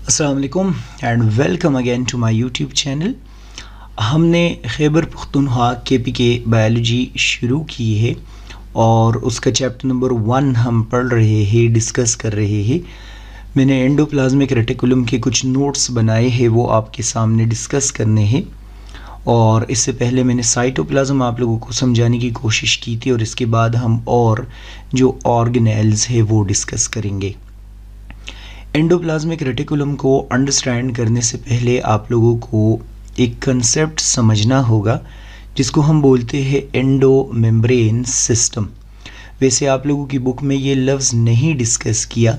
अस्सलाम वालेकुम and welcome again to my YouTube channel. हमने खैबर पख्तूनख्वा KPK बायोलॉजी शुरू की है और उसका चैप्टर नंबर 1 हम पढ़ रहे हैं, डिस्कस कर रहे हैं। मैंने एंडोप्लाज्मिक रेटिकुलम के कुछ नोट्स बनाए हैं, वो आपके सामने डिस्कस करने हैं। और इससे पहले मैंने साइटोप्लाज्म आप लोगों को समझाने की कोशिश की थी और इसके बाद हम और जो ऑर्गेनेल्स है वो डिस्कस करेंगे। एंडोप्लाज्मिक रेटिकुलम को अंडरस्टैंड करने से पहले आप लोगों को एक कंसेप्ट समझना होगा जिसको हम बोलते हैं एंडो मेम्ब्रेन सिस्टम। वैसे आप लोगों की बुक में ये लफ्ज़ नहीं डिस्कस किया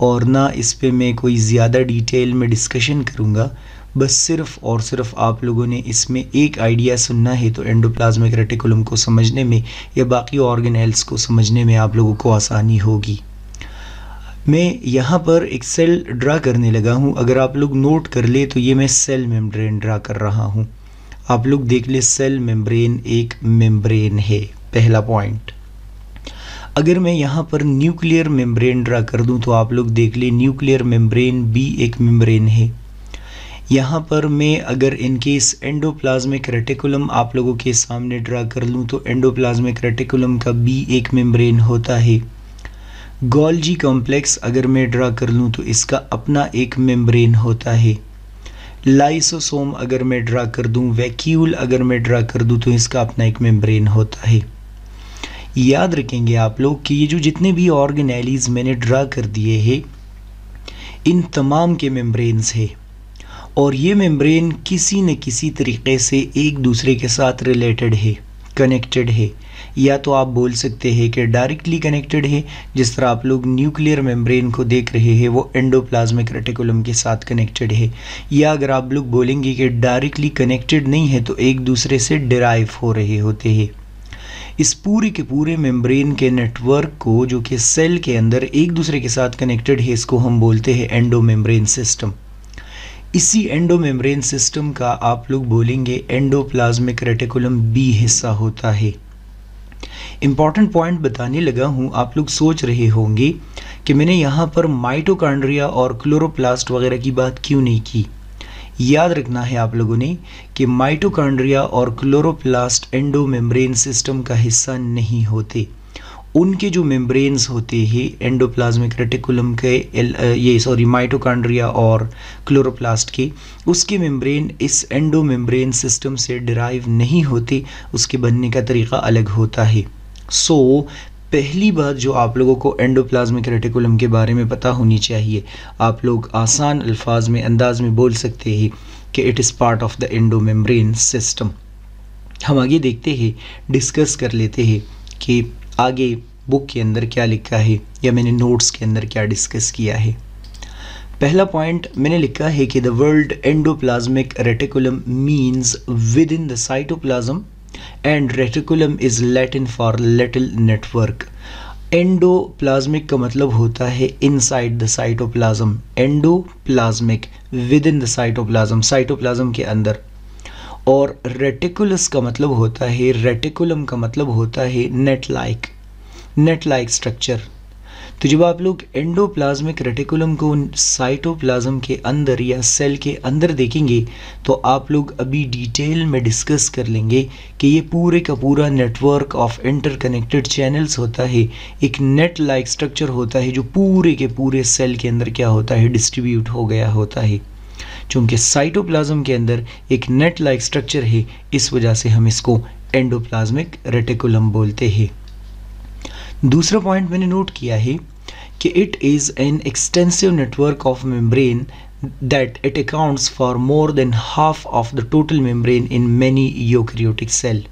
और ना इस पे मैं कोई ज़्यादा डिटेल में डिस्कशन करूँगा, बस सिर्फ़ और सिर्फ आप लोगों ने इसमें एक आइडिया सुनना है तो एंडोप्लाज्मिक रेटिकुलम को समझने में या बाकी ऑर्गेनेल्स को समझने में आप लोगों को आसानी होगी। मैं यहाँ पर एक सेल ड्रा करने लगा हूँ। अगर आप लोग नोट कर ले तो ये मैं सेल मेम्ब्रेन ड्रा कर रहा हूँ। आप लोग देख ले, सेल मेम्ब्रेन एक मेम्ब्रेन है, पहला पॉइंट। अगर मैं यहाँ पर न्यूक्लियर मेम्ब्रेन ड्रा कर दूँ तो आप लोग देख ले, न्यूक्लियर मेम्ब्रेन भी एक मेम्ब्रेन है। यहाँ पर मैं अगर इनकेस एंडोप्लाज्मिक रेटिकुलम आप लोगों के सामने ड्रा कर लूँ तो एंडोप्लाज्मिक रेटिकुलम का भी एक मेम्ब्रेन होता है। गोल्जी कॉम्प्लेक्स अगर मैं ड्रा कर लूँ तो इसका अपना एक मेम्ब्रेन होता है। लाइसोसोम अगर मैं ड्रा कर दूँ, वैक्यूल अगर मैं ड्रा कर दूँ तो इसका अपना एक मेम्ब्रेन होता है। याद रखेंगे आप लोग कि ये जो जितने भी ऑर्गेनेलीज मैंने ड्रा कर दिए हैं इन तमाम के मेम्ब्रेन्स है और ये मेम्ब्रेन किसी न किसी तरीके से एक दूसरे के साथ रिलेटेड है, कनेक्टेड है। या तो आप बोल सकते हैं कि डायरेक्टली कनेक्टेड है, जिस तरह आप लोग न्यूक्लियर मेम्ब्रेन को देख रहे हैं वो एंडोप्लाज्मिक रेटिकुलम के साथ कनेक्टेड है। या अगर आप लोग बोलेंगे कि डायरेक्टली कनेक्टेड नहीं है तो एक दूसरे से डिराइव हो रहे होते हैं। इस पूरे के पूरे मेम्ब्रेन के नेटवर्क को जो कि सेल के अंदर एक दूसरे के साथ कनेक्टेड है, इसको हम बोलते हैं एंडो मेम्ब्रेन सिस्टम। इसी एंडो मेम्ब्रेन सिस्टम का आप लोग बोलेंगे एंडोप्लाज्मिक रेटिकुलम बी हिस्सा होता है। इम्पॉर्टेंट पॉइंट बताने लगा हूँ। आप लोग सोच रहे होंगे कि मैंने यहाँ पर माइटोकॉन्ड्रिया और क्लोरोप्लास्ट वगैरह की बात क्यों नहीं की। याद रखना है आप लोगों ने कि माइटोकॉन्ड्रिया और क्लोरोप्लास्ट एंडो मेम्ब्रेन सिस्टम का हिस्सा नहीं होते। उनके जो मेम्ब्रेन्स होते हैं एंडोप्लाज्मिक रेटिकुलम के माइटोकॉन्ड्रिया और क्लोरोप्लास्ट के, उसके मेम्ब्रेन इस एंडो मेम्ब्रेन सिस्टम से डिराइव नहीं होते, उसके बनने का तरीका अलग होता है। पहली बात जो आप लोगों को एंडोप्लाज्मिक रेटिकुलम के बारे में पता होनी चाहिए, आप लोग आसान अल्फाज में अंदाज में बोल सकते हैं कि it is part of the endo membrane system. हम आगे देखते हैं, डिस्कस कर लेते हैं कि आगे बुक के अंदर क्या लिखा है या मैंने नोट्स के अंदर क्या डिस्कस किया है। पहला पॉइंट मैंने लिखा है कि the word endoplasmic reticulum means with in the cytoplasm and reticulum is Latin for little network. Endoplasmic का मतलब होता है inside the cytoplasm, endoplasmic with in the cytoplasm, cytoplasm के अंदर। और रेटिकुलस का मतलब होता है, रेटिकुलम का मतलब होता है नेट लाइक स्ट्रक्चर। तो जब आप लोग एंडोप्लाज्मिक रेटिकुलम को साइटोप्लाज्म के अंदर या सेल के अंदर देखेंगे तो आप लोग अभी डिटेल में डिस्कस कर लेंगे कि ये पूरे का पूरा नेटवर्क ऑफ इंटरकनेक्टेड चैनल्स होता है, एक नेट लाइक स्ट्रक्चर होता है जो पूरे के पूरे सेल के अंदर क्या होता है, डिस्ट्रीब्यूट हो गया होता है। चूँकि साइटोप्लाज्म के अंदर एक नेट लाइक स्ट्रक्चर है, इस वजह से हम इसको एंडोप्लाज्मिक रेटिकुलम बोलते हैं। दूसरा पॉइंट मैंने नोट किया है कि it is an extensive network of membrane that it accounts for more than half of the total membrane in many eukaryotic cell.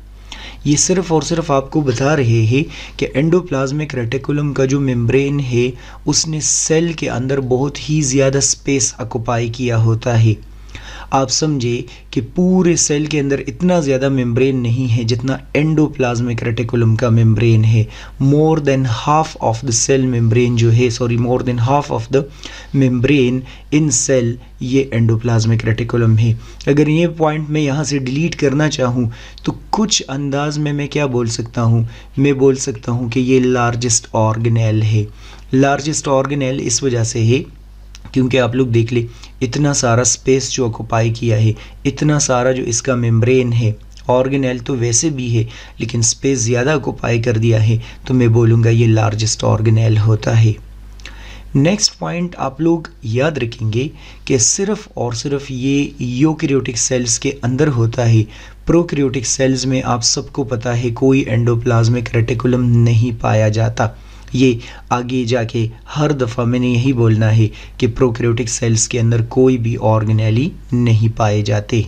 ये सिर्फ और सिर्फ आपको बता रहे हैं कि एंडोप्लाज्मिक रेटिकुलम का जो मेम्ब्रेन है उसने सेल के अंदर बहुत ही ज़्यादा स्पेस ऑक्युपाई किया होता है। आप समझे कि पूरे सेल के अंदर इतना ज़्यादा मेम्ब्रेन नहीं है जितना एंडोप्लाज्मिक रेटिकुलम का मेम्ब्रेन है। More than half of the cell membrane जो है, more than half of the membrane in cell ये एंडोप्लाज्मिक रेटिकुलम है। अगर ये पॉइंट मैं यहाँ से डिलीट करना चाहूँ तो कुछ अंदाज में मैं क्या बोल सकता हूँ, मैं बोल सकता हूँ कि ये लार्जेस्ट ऑर्गेनेल है। लार्जेस्ट ऑर्गेनेल इस वजह से है क्योंकि आप लोग देख ले इतना सारा स्पेस जो ऑक्युपाई किया है, इतना सारा जो इसका मेम्ब्रेन है, ऑर्गेनेल तो वैसे भी है लेकिन स्पेस ज़्यादा ऑक्युपाई कर दिया है, तो मैं बोलूँगा ये लार्जेस्ट ऑर्गेनेल होता है। नेक्स्ट पॉइंट आप लोग याद रखेंगे कि सिर्फ और सिर्फ ये यूकैरियोटिक सेल्स के अंदर होता है। प्रोकैरियोटिक सेल्स में आप सबको पता है कोई एंडोप्लाज्मिक रेटिकुलम नहीं पाया जाता। ये आगे जाके हर दफ़ा मैंने यही बोलना है कि प्रोकैरियोटिक सेल्स के अंदर कोई भी ऑर्गेनेली नहीं पाए जाते।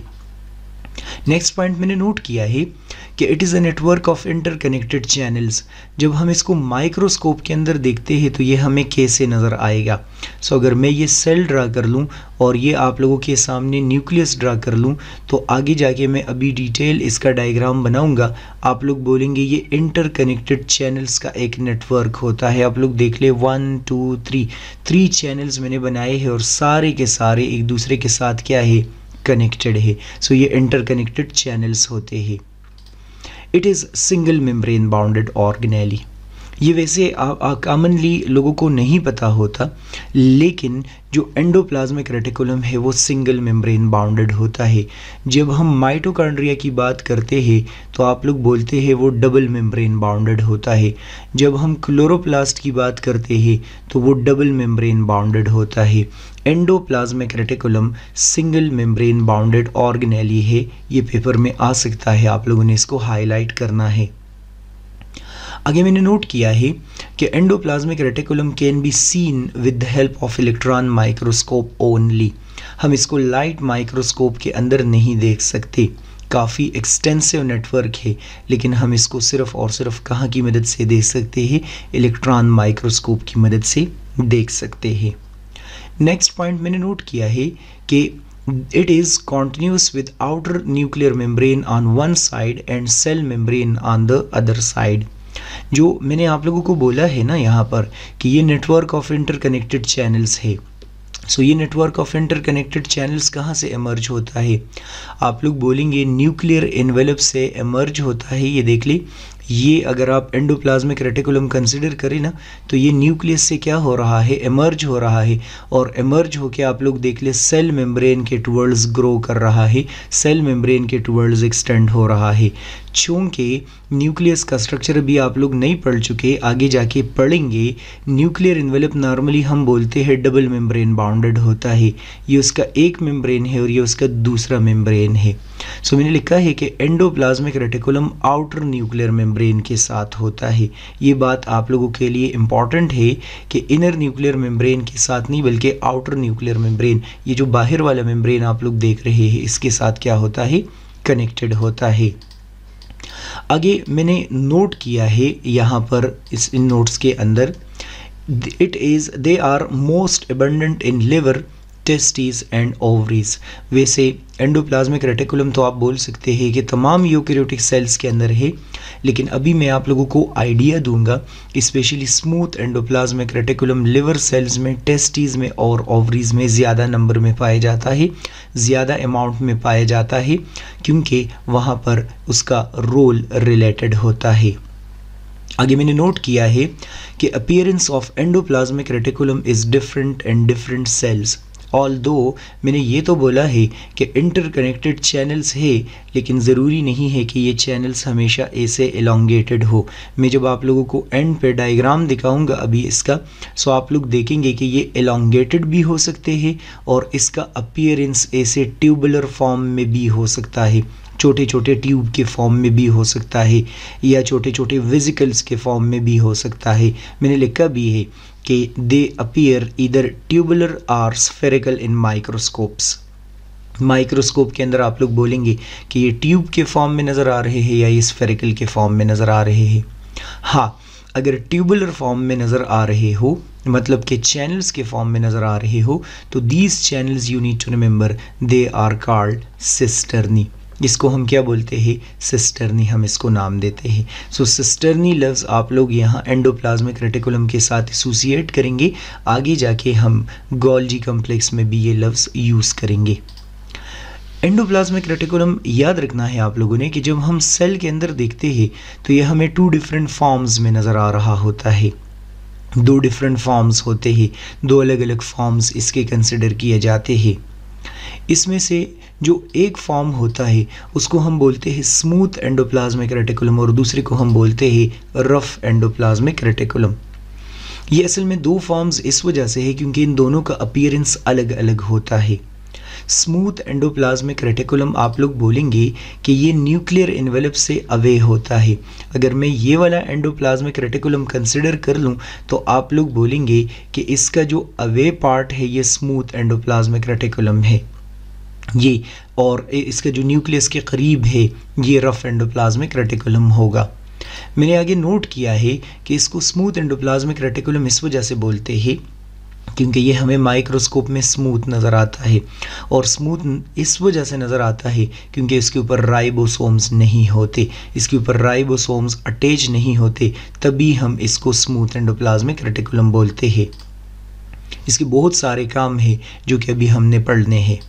नेक्स्ट पॉइंट मैंने नोट किया है कि it is a network of interconnected channels. जब हम इसको माइक्रोस्कोप के अंदर देखते हैं तो ये हमें कैसे नज़र आएगा। सो अगर मैं ये सेल ड्रा कर लूँ और ये आप लोगों के सामने न्यूक्लियस ड्रा कर लूँ, तो आगे जाके मैं अभी डिटेल इसका डायग्राम बनाऊंगा। आप लोग बोलेंगे ये इंटरकनेक्टेड चैनल्स का एक नेटवर्क होता है। आप लोग देख ले 1 2 3 चैनल्स मैंने बनाए हैं और सारे के सारे एक दूसरे के साथ क्या है, कनेक्टेड है। सो ये इंटरकनेक्टेड चैनल्स होते हैं। It is single membrane bounded organelle. ये वैसे कॉमनली लोगों को नहीं पता होता, लेकिन जो एंडोप्लाज्मिक रेटिकुलम है वो सिंगल मेम्ब्रेन बाउंडेड होता है। जब हम माइटोकॉन्ड्रिया की बात करते हैं तो आप लोग बोलते हैं वो डबल मेम्ब्रेन बाउंडेड होता है। जब हम क्लोरोप्लास्ट की बात करते हैं तो वो डबल मेम्ब्रेन बाउंडेड होता है। Endoplasmic reticulum single membrane bounded organelle है। ये पेपर में आ सकता है, आप लोगों ने इसको हाईलाइट करना है। आगे मैंने नोट किया है कि endoplasmic reticulum can be seen with the help of electron microscope only. हम इसको लाइट माइक्रोस्कोप के अंदर नहीं देख सकते। काफ़ी एक्सटेंसिव नेटवर्क है, लेकिन हम इसको सिर्फ और सिर्फ कहाँ की मदद से देख सकते हैं, इलेक्ट्रॉन माइक्रोस्कोप की मदद से देख सकते हैं। नेक्स्ट पॉइंट मैंने नोट किया है कि it is continuous with outer nuclear membrane on one side and cell membrane on the other side। जो मैंने आप लोगों को बोला है ना यहाँ पर कि ये नेटवर्क ऑफ इंटरकनेक्टेड चैनल्स है। सो ये नेटवर्क ऑफ इंटरकनेक्टेड चैनल्स कहाँ से एमर्ज होता है, आप लोग बोलेंगे न्यूक्लियर एनवेलप से एमर्ज होता है। ये देख ले, ये अगर आप एंडोप्लाज्मिक रेटिकुलम कंसिडर करें ना, तो ये न्यूक्लियस से क्या हो रहा है, एमर्ज हो रहा है। और एमर्ज होके आप लोग देख ले सेल मेम्ब्रेन के टुवर्ड्स ग्रो कर रहा है, सेल मेम्ब्रेन के टुवर्ड्स एक्सटेंड हो रहा है। चूँकि न्यूक्लियस का स्ट्रक्चर भी आप लोग नहीं पढ़ चुके, आगे जाके पढ़ेंगे। न्यूक्लियर एनवेलप नॉर्मली हम बोलते हैं डबल मेम्ब्रेन बाउंडेड होता है। ये उसका एक मेम्ब्रेन है और ये उसका दूसरा मेम्ब्रेन है। सो मैंने लिखा है कि endoplasmic reticulum outer nuclear membrane के साथ होता है। ये बात आप लोगों के लिए इम्पॉर्टेंट है कि इनर न्यूक्लियर मेम्ब्रेन के साथ नहीं, बल्कि आउटर न्यूक्लियर मेम्ब्रेन, ये जो बाहर वाला मेम्ब्रेन आप लोग देख रहे हैं, इसके साथ क्या होता है, कनेक्टेड होता है। आगे मैंने नोट किया है यहाँ पर इन नोट्स के अंदर, they are most abundant in liver, testis and ovaries. वैसे एंडोप्लाज्मिक रेटिकुलम तो आप बोल सकते हैं कि तमाम यूकैरियोटिक सेल्स के अंदर है, लेकिन अभी मैं आप लोगों को आइडिया दूंगा। Specially smooth endoplasmic reticulum liver cells में, टेस्टिस में और ओवरीज में ज़्यादा नंबर में पाया जाता है, ज़्यादा अमाउंट में पाया जाता है, क्योंकि वहाँ पर उसका रोल रिलेटेड होता है। आगे मैंने नोट किया है कि appearance of endoplasmic reticulum is different and different cells. Although मैंने ये तो बोला है कि इंटरकनेक्टेड चैनल्स है, लेकिन ज़रूरी नहीं है कि ये चैनल्स हमेशा ऐसे एलोंगेटेड हो। मैं जब आप लोगों को एंड पे डायग्राम दिखाऊंगा अभी इसका, सो आप लोग देखेंगे कि ये एलोंगेटेड भी हो सकते हैं और इसका अपीयरेंस ऐसे ट्यूबुलर फॉर्म में भी हो सकता है, छोटे छोटे ट्यूब के फॉर्म में भी हो सकता है, या छोटे छोटे वेसिकल्स के फॉर्म में भी हो सकता है। मैंने लिखा भी है कि दे अपीयर ईदर ट्यूबुलर और स्फेरिकल इन माइक्रोस्कोप्स। माइक्रोस्कोप के अंदर आप लोग बोलेंगे कि ये ट्यूब के फॉर्म में नज़र आ रहे हैं या ये स्फेरिकल के फॉर्म में नज़र आ रहे हैं। हाँ, अगर ट्यूबुलर फॉर्म में नज़र आ रहे हो, मतलब कि चैनल्स के फॉर्म में नज़र आ रहे हो, तो these channels you need to remember they are called cisternae. इसको हम क्या बोलते हैं, सिस्टर्नी, हम इसको नाम देते हैं। सो सिस्टर्नी लफ्ज़ आप लोग यहाँ एंडोप्लाज्मिक रेटिकुलम के साथ एसोसिएट करेंगे। आगे जाके हम गोल्जी कम्प्लेक्स में भी ये लफ्ज़ यूज़ करेंगे। एंडोप्लाज्मिक रेटिकुलम याद रखना है आप लोगों ने कि जब हम सेल के अंदर देखते हैं तो ये हमें 2 डिफरेंट फॉर्म्स में नज़र आ रहा होता है। दो डिफरेंट फॉर्म्स होते हैं, दो अलग अलग फॉर्म्स इसके कंसिडर किए जाते हैं। इसमें से जो एक फॉर्म होता है उसको हम बोलते हैं स्मूथ एंडोप्लाज्मिक रेटिकुलम और दूसरे को हम बोलते हैं रफ एंडोप्लाज्मिक रेटिकुलम। ये असल में दो फॉर्म्स इस वजह से है क्योंकि इन दोनों का अपीयरेंस अलग अलग होता है। स्मूथ एंडोप्लाज्मिक रेटिकुलम आप लोग बोलेंगे कि ये न्यूक्लियर एनवेलप से अवे होता है। अगर मैं ये वाला एंडोप्लाज्मिक रेटिकुलम कंसिडर कर लूँ तो आप लोग बोलेंगे कि इसका जो अवे पार्ट है ये स्मूथ एंडोप्लाज्मिक रेटिकुलम है ये, और इसका जो न्यूक्लियस के करीब है ये रफ एंडोप्लाज्मिक रेटिकुलम होगा। मैंने आगे नोट किया है कि इसको स्मूथ एंडोप्लाज्मिक रेटिकुलम इस वजह से बोलते हैं क्योंकि ये हमें माइक्रोस्कोप में स्मूथ नज़र आता है, और स्मूथ इस वजह से नज़र आता है क्योंकि इसके ऊपर राइबोसोम्स नहीं होते, इसके ऊपर राइबोसोम्स अटैच नहीं होते, तभी हम इसको स्मूथ एंडोप्लाज्मिक रेटिकुलम बोलते हैं। इसके बहुत सारे काम हैं जो कि अभी हमने पढ़ने हैं।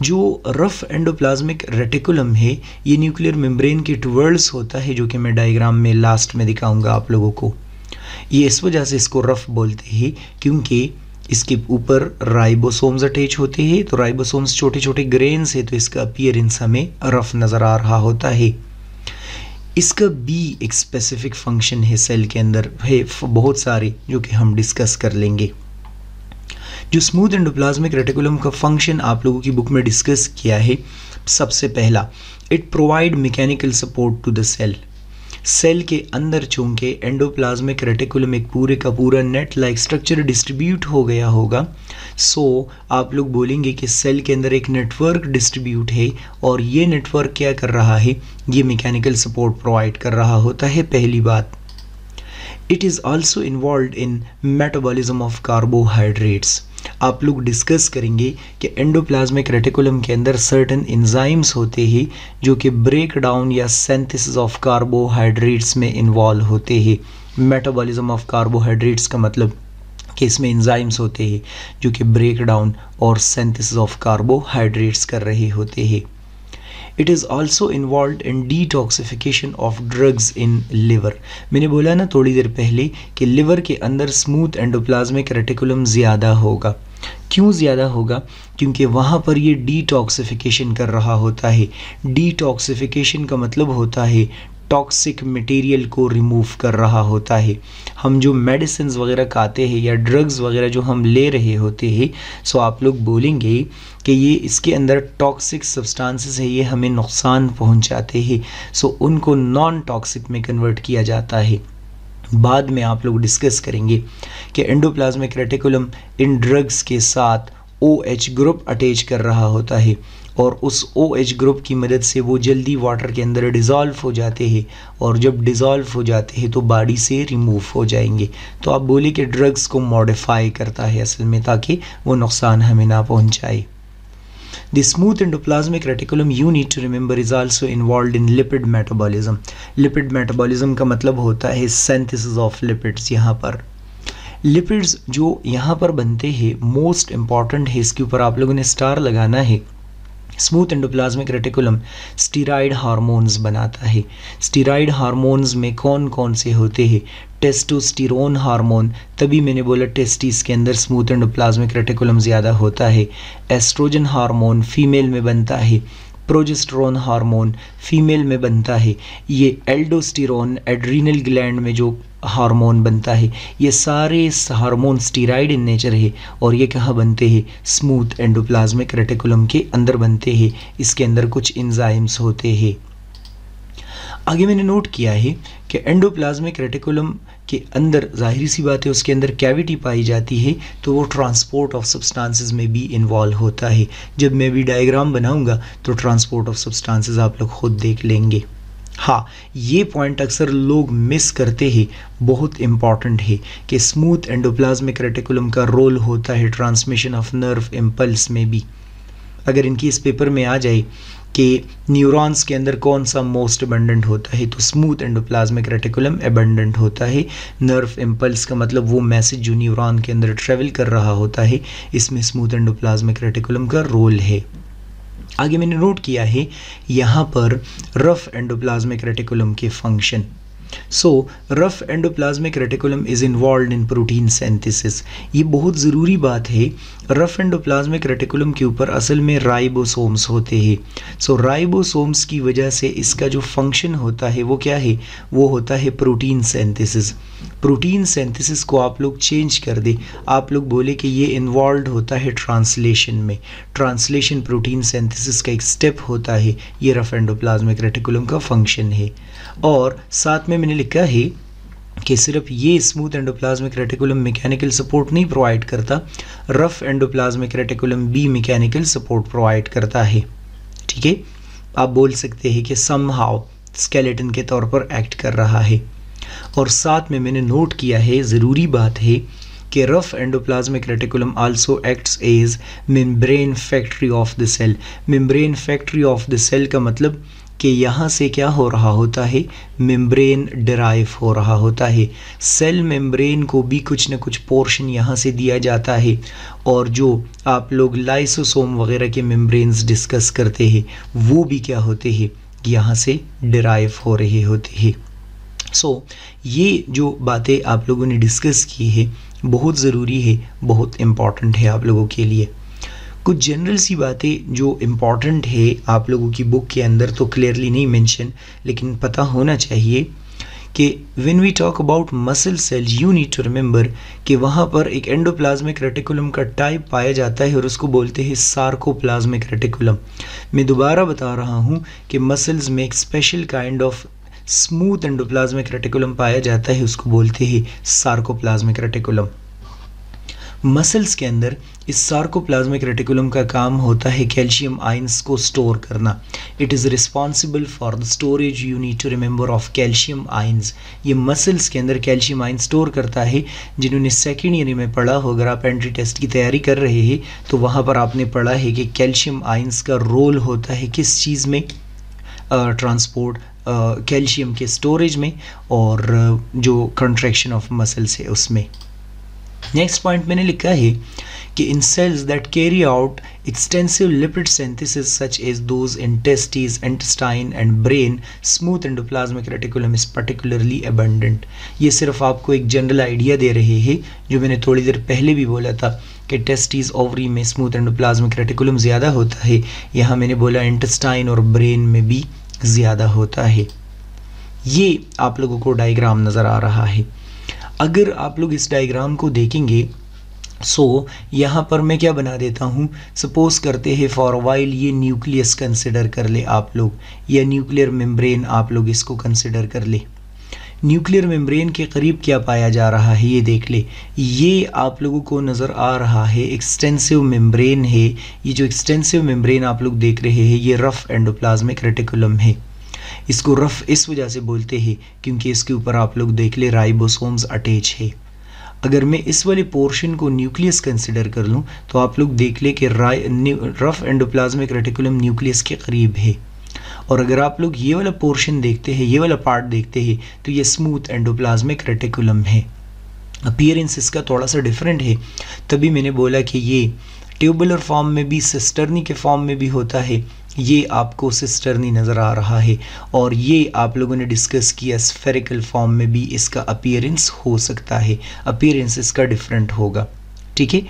जो रफ एंडोप्लाज्मिक रेटिकुलम है ये न्यूक्लियर मेम्ब्रेन के टुवर्ड्स होता है, जो कि मैं डायग्राम में लास्ट में दिखाऊंगा आप लोगों को। ये इस वजह से इसको रफ बोलते हैं क्योंकि इसके ऊपर राइबोसोम्स अटैच होते हैं, तो राइबोसोम्स छोटे छोटे ग्रेन्स है, तो इसका अपीयरेंस हमें रफ नज़र आ रहा होता है। इसका भी एक स्पेसिफिक फंक्शन है सेल के अंदर है बहुत सारे, जो कि हम डिस्कस कर लेंगे। जो स्मूथ एंडोप्लाज्मिक रेटिकुलम का फंक्शन आप लोगों की बुक में डिस्कस किया है, सबसे पहला it provide mechanical support to the cell. Cell के अंदर चूंकि एंडोप्लाज्मिक रेटिकुलम एक पूरे का पूरा नेट लाइक स्ट्रक्चर डिस्ट्रीब्यूट हो गया होगा, सो आप लोग बोलेंगे कि सेल के अंदर एक नेटवर्क डिस्ट्रीब्यूट है, और ये नेटवर्क क्या कर रहा है, ये मैकेनिकल सपोर्ट प्रोवाइड कर रहा होता है। पहली बात, it is also involve in metabolism of carbohydrates. आप लोग डिस्कस करेंगे कि एंडोप्लाज्मिक रेटिकुलम के अंदर सर्टन एंजाइम्स होते हैं जो कि ब्रेक डाउन या सिंथेसिस ऑफ कार्बोहाइड्रेट्स में इन्वॉल्व होते हैं। मेटाबॉलिज्म ऑफ कार्बोहाइड्रेट्स का मतलब कि इसमें एंजाइम्स होते हैं जो कि ब्रेक डाउन और सिंथेसिस ऑफ कार्बोहाइड्रेट्स कर रहे होते हैं। It is also involve in detoxification of drugs in liver. मैंने बोला ना थोड़ी देर पहले कि लिवर के अंदर स्मूथ एंडोप्लाज्मिक रेटिकुलम ज़्यादा होगा। क्यों ज़्यादा होगा? क्योंकि वहाँ पर ये डिटॉक्सिफिकेशन कर रहा होता है। डिटॉक्सिफिकेशन का मतलब होता है टॉक्सिक मटेरियल को रिमूव कर रहा होता है। हम जो मेडिसिन वगैरह खाते हैं या ड्रग्स वगैरह जो हम ले रहे होते हैं, सो आप लोग बोलेंगे कि ये इसके अंदर टॉक्सिक सब्सटेंसेस है, ये हमें नुकसान पहुंचाते हैं, सो उनको नॉन टॉक्सिक में कन्वर्ट किया जाता है। बाद में आप लोग डिस्कस करेंगे कि एंडोप्लाज्मिक रेटिकुलम इन ड्रग्स के साथ OH ग्रुप अटैच कर रहा होता है, और उस OH ग्रुप की मदद से वो जल्दी वाटर के अंदर डिज़ोल्व हो जाते हैं, और जब डिज़ोल्व हो जाते हैं तो बॉडी से रिमूव हो जाएंगे। तो आप बोले कि ड्रग्स को मॉडिफाई करता है असल में, ताकि वो नुकसान हमें ना पहुंचाए। The smooth endoplasmic reticulum, you need to remember, is also involved in lipid metabolism. Lipid metabolism का मतलब होता है synthesis of lipids। यहाँ पर लिपिड्स जो यहाँ पर बनते हैं मोस्ट इम्पॉर्टेंट है, इसके ऊपर आप लोगों ने स्टार लगाना है। Smooth endoplasmic reticulum steroid hormones बनाता है। स्टीरॉयड हार्मोन्स में कौन कौन से होते हैं? टेस्टोस्टेरोन हार्मोन, तभी मैंने बोला टेस्टिस के अंदर स्मूथ एंडोप्लाज्मिक रेटिकुलम ज़्यादा होता है। एस्ट्रोजन हार्मोन फीमेल में बनता है। प्रोजेस्टेरोन हार्मोन फीमेल में बनता है। ये एल्डोस्टेरोन एड्रीनल ग्लैंड में जो हार्मोन बनता है, ये सारे हार्मोन स्टीरॉयड इन नेचर है, और ये कहाँ बनते हैं? स्मूथ एंडोप्लाज्मिक रेटिकुलम के अंदर बनते हैं। इसके अंदर कुछ एंजाइम्स होते हैं। आगे मैंने नोट किया है कि एंडोप्लाज्मिक रेटिकुलम के अंदर जाहिर सी बात है उसके अंदर कैविटी पाई जाती है, तो वो ट्रांसपोर्ट ऑफ सब्सटेंसेस में भी इन्वॉल्व होता है। जब मैं भी डायग्राम बनाऊंगा तो ट्रांसपोर्ट ऑफ सब्सटेंसेस आप लोग खुद देख लेंगे। हाँ, ये पॉइंट अक्सर लोग मिस करते हैं, बहुत इम्पॉर्टेंट है कि स्मूथ एंडोप्लाज्मिक रेटिकुलम का रोल होता है ट्रांसमिशन ऑफ नर्व इम्पल्स में भी। अगर इनकी इस पेपर में आ जाए कि न्यूरॉन्स के अंदर कौन सा मोस्ट अबंडेंट होता है, तो स्मूथ एंडोप्लाज्मिक रेटिकुलम अबंडेंट होता है। नर्व इम्पल्स का मतलब वो मैसेज जो न्यूरॉन के अंदर ट्रेवल कर रहा होता है, इसमें स्मूथ एंडोप्लाज्मिक रेटिकुलम का रोल है। आगे मैंने नोट किया है यहाँ पर रफ एंडोप्लाज्मिक रेटिकुलम के function. So rough endoplasmic reticulum is involve in protein synthesis. ये बहुत ज़रूरी बात है। रफ एंडोप्लाज्मिक रेटिकुलम के ऊपर असल में राइबोसोम्स होते हैं। सो राइबोसोम्स की वजह से इसका जो फंक्शन होता है वो क्या है, वो होता है प्रोटीन सिंथेसिस। प्रोटीन सिंथेसिस को आप लोग चेंज कर दे, आप लोग बोले कि ये इन्वॉल्व होता है ट्रांसलेशन में। ट्रांसलेशन प्रोटीन सिंथेसिस का एक स्टेप होता है, ये रफ एंडोप्लाज्मिक रेटिकुलम का फंक्शन है। और साथ में मैंने लिखा है कि सिर्फ ये smooth endoplasmic reticulum mechanical support नहीं प्रोवाइड करता, रफ एंडोप्लाज्मिक रेटिकुलम भी मैकेनिकल सपोर्ट प्रोवाइड करता है। ठीक है, आप बोल सकते हैं कि समहाउ स्केलेटन के तौर पर एक्ट कर रहा है। और साथ में मैंने नोट किया है, ज़रूरी बात है कि rough endoplasmic reticulum also acts as membrane factory of the cell. Membrane factory of the cell का मतलब कि यहाँ से क्या हो रहा होता है, मेम्ब्रेन डिराइव हो रहा होता है। सेल मेम्ब्रेन को भी कुछ न कुछ पोर्शन यहाँ से दिया जाता है, और जो आप लोग लाइसोसोम वगैरह के मेम्ब्रेन्स डिस्कस करते हैं वो भी क्या होते हैं, यहाँ से डिराइव हो रहे होते हैं। सो ये जो बातें आप लोगों ने डिस्कस की है बहुत ज़रूरी है, बहुत इम्पॉर्टेंट है आप लोगों के लिए। कुछ जनरल सी बातें जो इम्पॉर्टेंट है आप लोगों की बुक के अंदर तो क्लियरली नहीं मेंशन, लेकिन पता होना चाहिए कि when we talk about muscle cell you need to remember कि वहाँ पर एक एंडोप्लाज्मिक रेटिकुलम का टाइप पाया जाता है और उसको बोलते हैं सार्कोप्लाज्मिक रेटिकुलम। मैं दोबारा बता रहा हूँ कि मसल्स में एक special kind of smooth endoplasmic reticulum पाया जाता है, उसको बोलते हैं सार्कोप्लाज्मिक रेटिकुलम। मसल्स के अंदर इस सार्कोप्लाज्मिक रेटिकुलम का काम होता है कैल्शियम आयंस को स्टोर करना। It is responsible for the storage, you need to remember, of calcium ions. ये मसल्स के अंदर कैल्शियम आयंस स्टोर करता है। जिन्होंने सेकेंड ईयर में पढ़ा हो, अगर आप एंट्री टेस्ट की तैयारी कर रहे हैं तो वहाँ पर आपने पढ़ा है कि कैल्शियम आयंस का रोल होता है किस चीज़ में, ट्रांसपोर्ट कैल्शियम के स्टोरेज में, और जो कंट्रैक्शन ऑफ मसल्स है उसमें। नेक्स्ट पॉइंट मैंने लिखा है कि in cells that carry out extensive lipid synthesis such as those in testis, intestine and brain, smooth endoplasmic reticulum is particularly abundant. ये सिर्फ आपको एक जनरल आइडिया दे रहे हैं, जो मैंने थोड़ी देर पहले भी बोला था कि टेस्टिस ओवरी में स्मूथ एंडोप्लाज्मिक रेटिकुलम ज़्यादा होता है, यहाँ मैंने बोला इंटेस्टाइन और ब्रेन में भी ज़्यादा होता है। ये आप लोगों को डायग्राम नज़र आ रहा है। अगर आप लोग इस डायग्राम को देखेंगे सो यहाँ पर मैं क्या बना देता हूँ, सपोज करते हैं फॉर वाइल ये न्यूक्लियस कंसिडर कर ले आप लोग, या न्यूक्लियर मेम्ब्रेन आप लोग इसको कंसिडर कर ले। न्यूक्लियर मेम्ब्रेन के करीब क्या पाया जा रहा है ये देख ले। ये आप लोगों को नज़र आ रहा है एक्सटेंसिव मेम्ब्रेन है। ये जो एक्सटेंसिव मेम्ब्रेन आप लोग देख रहे हैं ये रफ एंडोप्लाज्मिक रेटिकुलम है। इसको रफ इस वजह से बोलते हैं क्योंकि इसके ऊपर आप लोग देख ले राइबोसोम्स अटैच है। अगर मैं इस वाले पोर्शन को न्यूक्लियस कंसिडर कर लूँ तो आप लोग देख ले कि रफ एंडोप्लाज्मिक रेटिकुलम न्यूक्लियस के करीब है। और अगर आप लोग ये वाला पोर्शन देखते हैं, ये वाला पार्ट देखते हैं, तो ये स्मूथ एंडोप्लाज्मिक रेटिकुलम है। अपीयरेंस इसका थोड़ा सा डिफरेंट है, तभी मैंने बोला कि ये ट्यूबुलर फॉर्म में भी, सिस्टर्नी के फॉर्म में भी होता है। ये आपको सिस्टर्नी नज़र आ रहा है, और ये आप लोगों ने डिस्कस किया स्फेरिकल फॉर्म में भी इसका अपीयरेंस हो सकता है। अपीयरेंस इसका डिफरेंट होगा। ठीक है,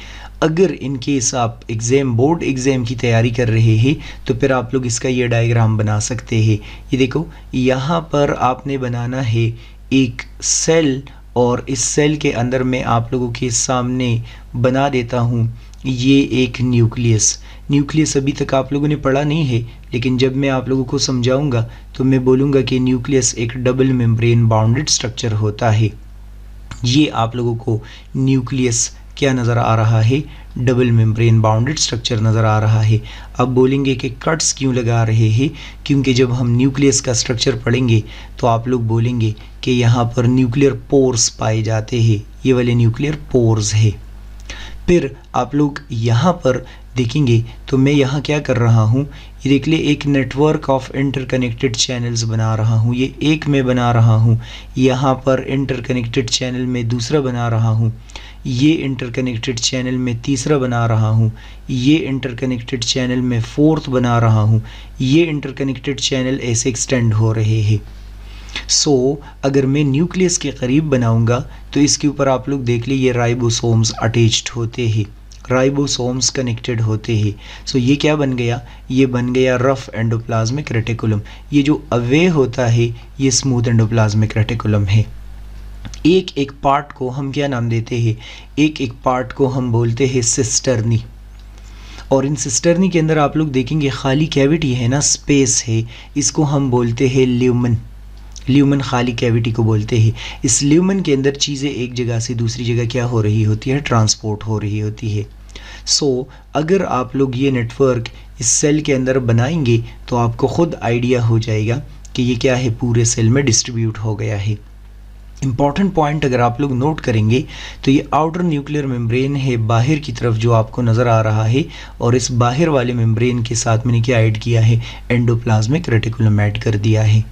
अगर इन केस आप बोर्ड एग्ज़ाम की तैयारी कर रहे हैं तो फिर आप लोग इसका ये डायग्राम बना सकते हैं। ये देखो, यहाँ पर आपने बनाना है एक सेल, और इस सेल के अंदर मैं आप लोगों के सामने बना देता हूँ ये एक न्यूक्लियस। न्यूक्लियस अभी तक आप लोगों ने पढ़ा नहीं है, लेकिन जब मैं आप लोगों को समझाऊंगा तो मैं बोलूँगा कि न्यूक्लियस एक डबल मेम्ब्रेन बाउंडेड स्ट्रक्चर होता है। ये आप लोगों को न्यूक्लियस क्या नज़र आ रहा है, डबल मेम्ब्रेन बाउंडेड स्ट्रक्चर नज़र आ रहा है। अब बोलेंगे कि कट्स क्यों लगा रहे हैं, क्योंकि जब हम न्यूक्लियस का स्ट्रक्चर पढ़ेंगे तो आप लोग बोलेंगे कि यहाँ पर न्यूक्लियर पोर्स पाए जाते हैं, ये वाले न्यूक्लियर पोर्स है। फिर आप लोग यहाँ पर देखेंगे तो मैं यहाँ क्या कर रहा हूँ, ये देख ले, एक नेटवर्क ऑफ इंटरकनेक्टेड चैनल्स बना रहा हूँ। ये एक में बना रहा हूँ, यहाँ पर इंटरकनेक्टेड चैनल में दूसरा बना रहा हूँ, ये इंटरकनेक्टेड चैनल में तीसरा बना रहा हूँ, ये इंटरकनेक्टेड चैनल में फोर्थ बना रहा हूँ, ये इंटरकनेक्टेड चैनल ऐसे एक्सटेंड हो रहे हैं। अगर मैं न्यूक्लियस के करीब बनाऊंगा तो इसके ऊपर आप लोग देख लीजिए राइबोसोम्स अटैच्ड होते हैं, राइबोसोम्स कनेक्टेड होते हैं। ये क्या बन गया, ये बन गया रफ एंडोप्लाज्मिक रेटिकुलम। ये जो अवे होता है ये स्मूथ एंडोप्लाज्मिक रेटिकुलम है। एक एक पार्ट को हम क्या नाम देते हैं, एक एक पार्ट को हम बोलते हैं सिस्टर्नी। और इन सिस्टर्नी के अंदर आप लोग देखेंगे खाली कैविटी है ना, स्पेस है, इसको हम बोलते हैं ल्यूमन। ल्यूमन खाली कैविटी को बोलते हैं। इस ल्यूमन के अंदर चीज़ें एक जगह से दूसरी जगह क्या हो रही होती है, ट्रांसपोर्ट हो रही होती है। अगर आप लोग ये नेटवर्क इस सेल के अंदर बनाएंगे तो आपको खुद आइडिया हो जाएगा कि ये क्या है, पूरे सेल में डिस्ट्रीब्यूट हो गया है। इम्पॉर्टेंट पॉइंट अगर आप लोग नोट करेंगे तो ये आउटर न्यूक्लियर मेम्ब्रेन है बाहर की तरफ जो आपको नज़र आ रहा है, और इस बाहर वाले मेम्ब्रेन के साथ मैंने क्या ऐड किया है, एंडोप्लाज्मिक रेटिकुलम ऐड कर दिया है।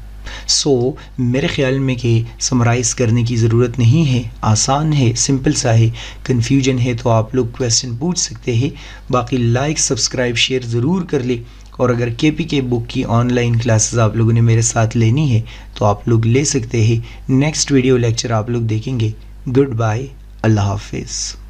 मेरे ख्याल में कि समराइज़ करने की ज़रूरत नहीं है, आसान है, सिंपल सा है। कन्फ्यूजन है तो आप लोग क्वेश्चन पूछ सकते हैं। बाकी लाइक सब्सक्राइब शेयर ज़रूर कर ले, और अगर KPK बुक की ऑनलाइन क्लासेस आप लोगों ने मेरे साथ लेनी है तो आप लोग ले सकते हैं। नेक्स्ट वीडियो लेक्चर आप लोग देखेंगे। गुड बाय, अल्लाह हाफिज़।